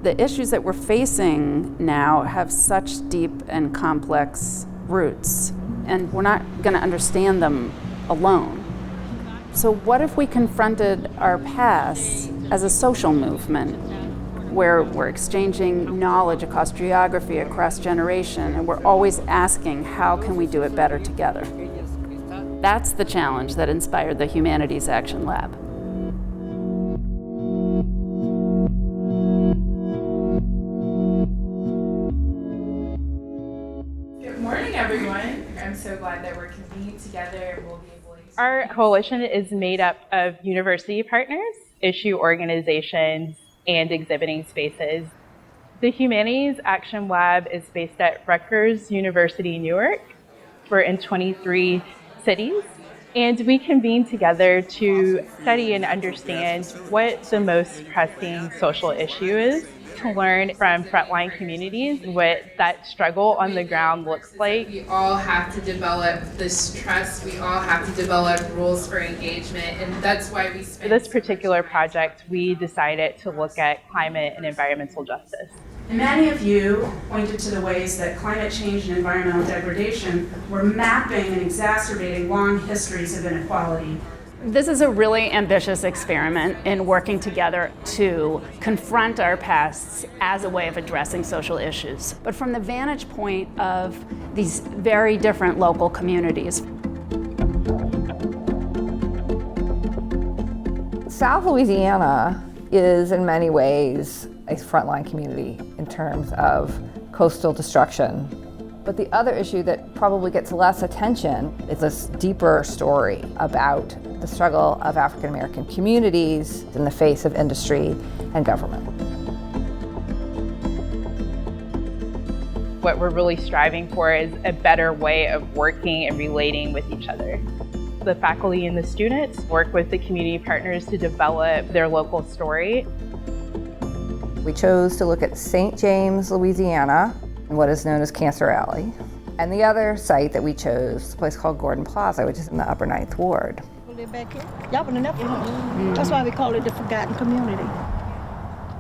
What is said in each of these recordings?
The issues that we're facing now have such deep and complex roots, and we're not going to understand them alone. So what if we confronted our past as a social movement, where we're exchanging knowledge across geography, across generation, and we're always asking, how can we do it better together? That's the challenge that inspired the Humanities Action Lab. Good morning, everyone. I'm so glad that we're convened together and we'll be able to... Our coalition is made up of university partners, issue organizations, and exhibiting spaces. The Humanities Action Lab is based at Rutgers University, Newark. We're in 23 cities, and we convene together to study and understand what the most pressing social issue is, to learn from frontline communities what that struggle on the ground looks like. We all have to develop this trust. We all have to develop rules for engagement, and that's why we spend... For this particular project, we decided to look at climate and environmental justice. And many of you pointed to the ways that climate change and environmental degradation were mapping and exacerbating long histories of inequality. This is a really ambitious experiment in working together to confront our pasts as a way of addressing social issues, but from the vantage point of these very different local communities. South Louisiana is in many ways a frontline community in terms of coastal destruction. But the other issue that probably gets less attention is this deeper story about the struggle of African American communities in the face of industry and government. What we're really striving for is a better way of working and relating with each other. The faculty and the students work with the community partners to develop their local story. We chose to look at St. James, Louisiana, and what is known as Cancer Alley. And the other site that we chose is a place called Gordon Plaza, which is in the Upper Ninth Ward. That's why we call it the Forgotten Community.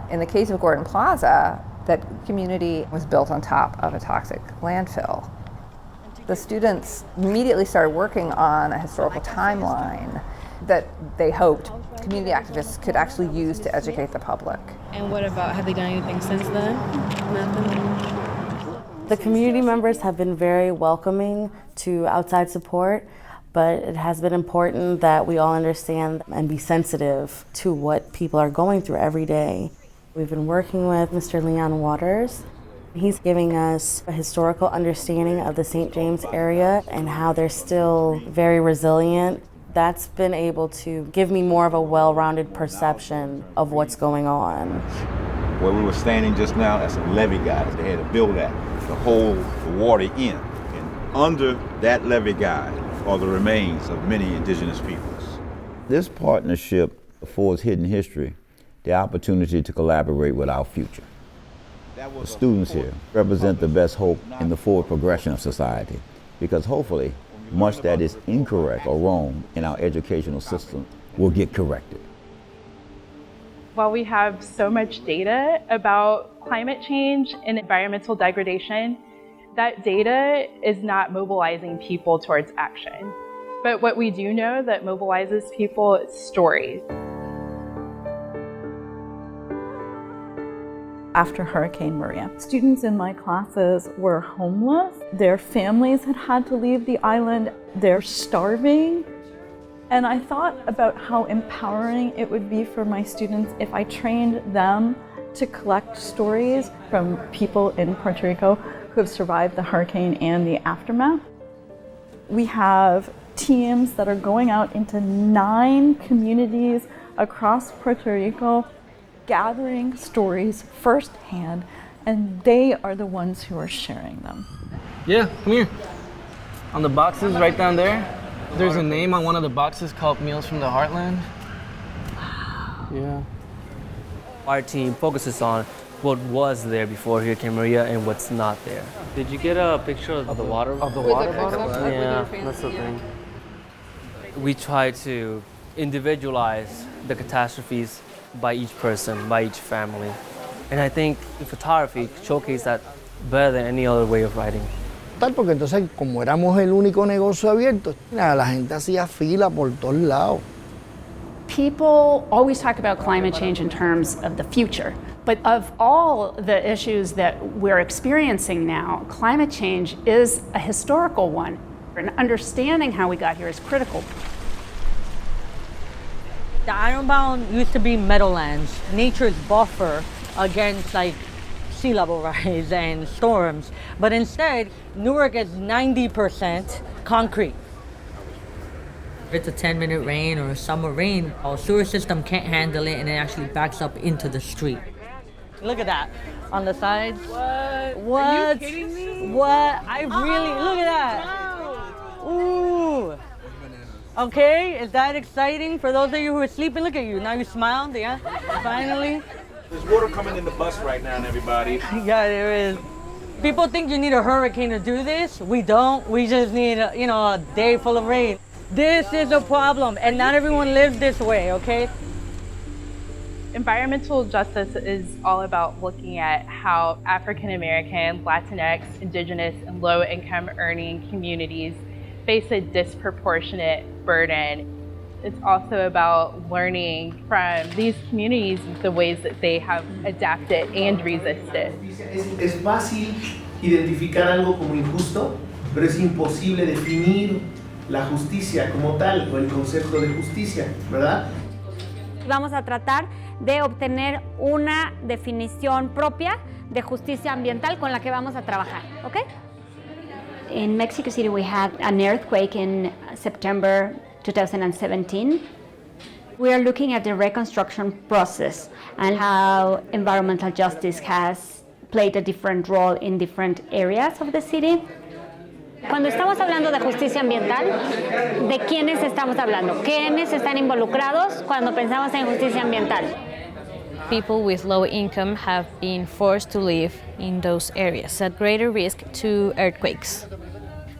In the case of Gordon Plaza, that community was built on top of a toxic landfill. The students immediately started working on a historical timeline that they hoped community activists could actually use to educate the public. And what about, have they done anything since then? Nothing? The community members have been very welcoming to outside support, but it has been important that we all understand and be sensitive to what people are going through every day. We've been working with Mr. Leon Waters. He's giving us a historical understanding of the St. James area and how they're still very resilient. That's been able to give me more of a well-rounded perception of what's going on. Where we were standing just now, that's a levee guide. They had to build that to hold the water in. And under that levee guide are the remains of many indigenous peoples. This partnership affords Hidden History the opportunity to collaborate with our future. The students here represent the best hope in the forward progression of society, because hopefully much that is incorrect or wrong in our educational system will get corrected. While we have so much data about climate change and environmental degradation, that data is not mobilizing people towards action. But what we do know that mobilizes people is stories. After Hurricane Maria, students in my classes were homeless. Their families had to leave the island. They're starving. And I thought about how empowering it would be for my students if I trained them to collect stories from people in Puerto Rico who have survived the hurricane and the aftermath. We have teams that are going out into 9 communities across Puerto Rico, gathering stories firsthand, and they are the ones who are sharing them. Yeah, come here. On the boxes right down there, there's a name on one of the boxes called Meals from the Heartland. Yeah. Our team focuses on what was there before Hurricane Maria and what's not there. Did you get a picture of the water? Of the water bottle? Yeah, that's the thing. We try to individualize the catastrophes by each person, by each family. And I think the photography showcased that better than any other way of writing. Porque entonces, como éramos el único negocio abierto, la gente hacía fila por todos lados. People always talk about climate change in terms of the future, but of all the issues that we're experiencing now, climate change is a historical one, and understanding how we got here is critical. The Ironbound used to be Meadowlands, nature's buffer against like sea level rise and storms, but instead Newark is 90% concrete. If it's a 10-minute rain or a summer rain, our sewer system can't handle it and it actually backs up into the street. Look at that on the sides. What? Are you kidding me? What? I really, look at that. Ooh. Okay, is that exciting for those of you who are sleeping? Look at you, now you smiled, yeah? Finally. There's water coming in the bus right now, everybody. Yeah, there is. People think you need a hurricane to do this. We don't. We just need a day full of rain. This is a problem, and not everyone lives this way, okay? Environmental justice is all about looking at how African American, Latinx, Indigenous, and low-income earning communities face a disproportionate burden. It's also about learning from these communities the ways that they have adapted and resisted. Es fácil identificar algo como injusto, pero es imposible definir la justicia como tal o el concepto de justicia, ¿verdad? Vamos a tratar de obtener una definición propia de justicia ambiental con la que vamos a trabajar, ¿ok? In Mexico City, we had an earthquake in September 2017. We are looking at the reconstruction process and how environmental justice has played a different role in different areas of the city. Cuando estamos hablando de justicia ambiental, ¿de quiénes estamos hablando? ¿Quiénes están involucrados cuando pensamos en justicia ambiental? People with low income have been forced to live in those areas at greater risk to earthquakes.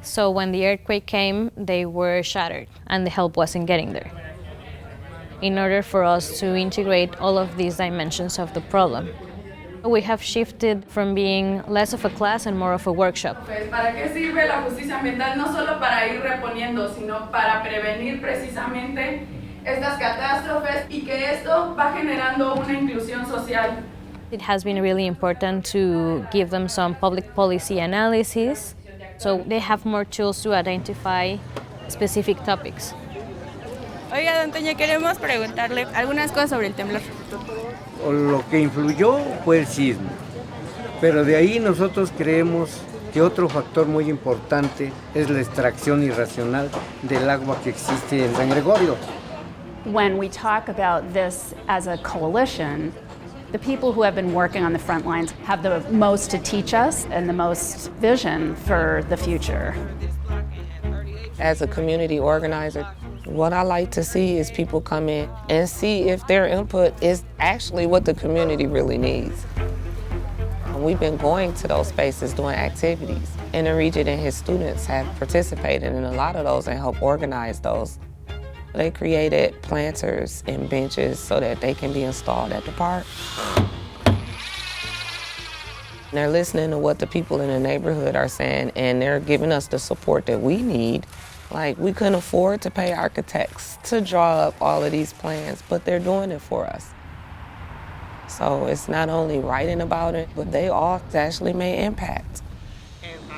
So when the earthquake came, they were shattered and the help wasn't getting there. In order for us to integrate all of these dimensions of the problem, we have shifted from being less of a class and more of a workshop. ¿Para qué sirve la justicia ambiental? No solo para ir reponiendo, sino para prevenir precisamente estas catástrofes y que esto va generando una inclusión social. It has been really important to give them some public policy analysis, so they have more tools to identify specific topics. Oiga, don Toño, queremos preguntarle algunas cosas sobre el temblor. Lo que influyó fue el sismo, pero de ahí nosotros creemos que otro factor muy importante es la extracción irracional del agua que existe en San Gregorio. When we talk about this as a coalition, the people who have been working on the front lines have the most to teach us and the most vision for the future. As a community organizer, what I like to see is people come in and see if their input is actually what the community really needs. We've been going to those spaces doing activities, and the Regent and his students have participated in a lot of those and helped organize those. They created planters and benches so that they can be installed at the park. They're listening to what the people in the neighborhood are saying, and they're giving us the support that we need. Like, we couldn't afford to pay architects to draw up all of these plans, but they're doing it for us. So it's not only writing about it, but they all actually made impact.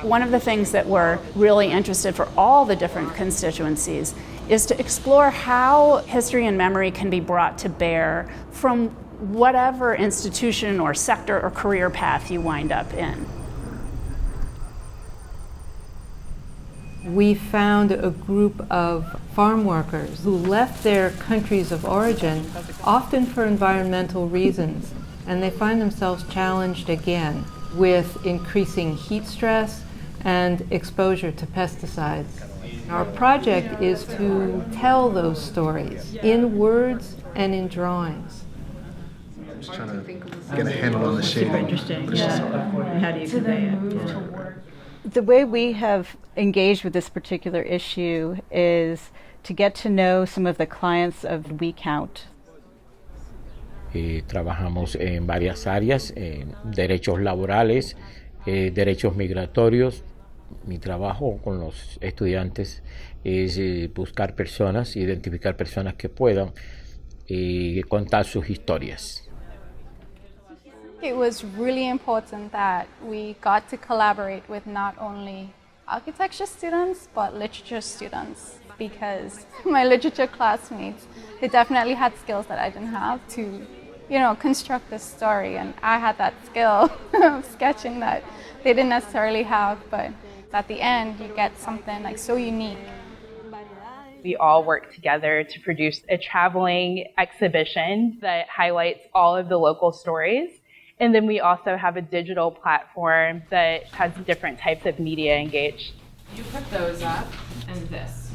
One of the things that we're really interested for all the different constituencies is to explore how history and memory can be brought to bear from whatever institution or sector or career path you wind up in. We found a group of farm workers who left their countries of origin, often for environmental reasons, and they find themselves challenged again with increasing heat stress and exposure to pesticides. Our project is to tell those stories in words and in drawings. I'm just trying to get a handle on the shape. Super interesting, yeah. How do you convey it? The way we have engaged with this particular issue is to get to know some of the clients of We Count. Trabajamos en varias áreas, derechos laborales, derechos migratorios. Mi trabajo con los estudiantes es buscar personas, identificar personas que puedan contar sus historias. It was really important that we got to collaborate with not only architecture students but literature students, because my literature classmates, they definitely had skills that I didn't have to, construct this story, and I had that skill of sketching that they didn't necessarily have, but at the end you get something like so unique. We all work together to produce a traveling exhibition that highlights all of the local stories. And then we also have a digital platform that has different types of media engaged. You put those up and this.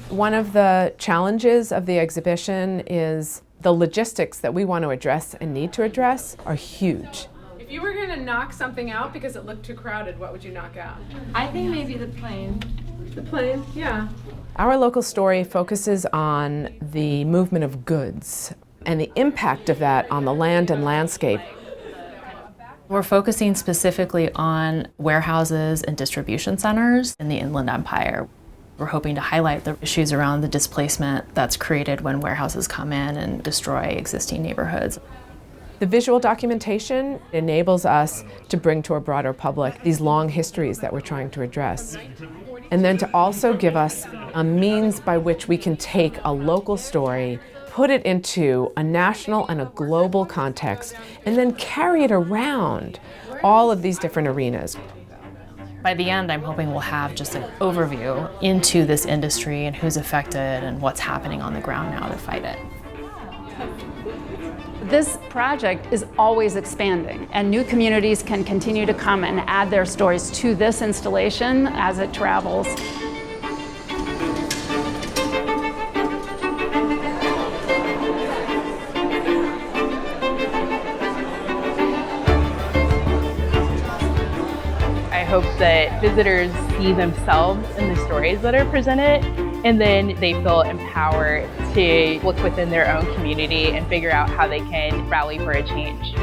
One of the challenges of the exhibition is the logistics that we want to address and need to address are huge. If you were going to knock something out because it looked too crowded, what would you knock out? I think maybe the plane. The plane, yeah. Our local story focuses on the movement of goods and the impact of that on the land and landscape. We're focusing specifically on warehouses and distribution centers in the Inland Empire. We're hoping to highlight the issues around the displacement that's created when warehouses come in and destroy existing neighborhoods. The visual documentation enables us to bring to a broader public these long histories that we're trying to address. And then to also give us a means by which we can take a local story, put it into a national and a global context, and then carry it around all of these different arenas. By the end, I'm hoping we'll have just an overview into this industry and who's affected and what's happening on the ground now to fight it. This project is always expanding, and new communities can continue to come and add their stories to this installation as it travels. I hope that visitors see themselves in the stories that are presented, and then they feel empowered to look within their own community and figure out how they can rally for a change.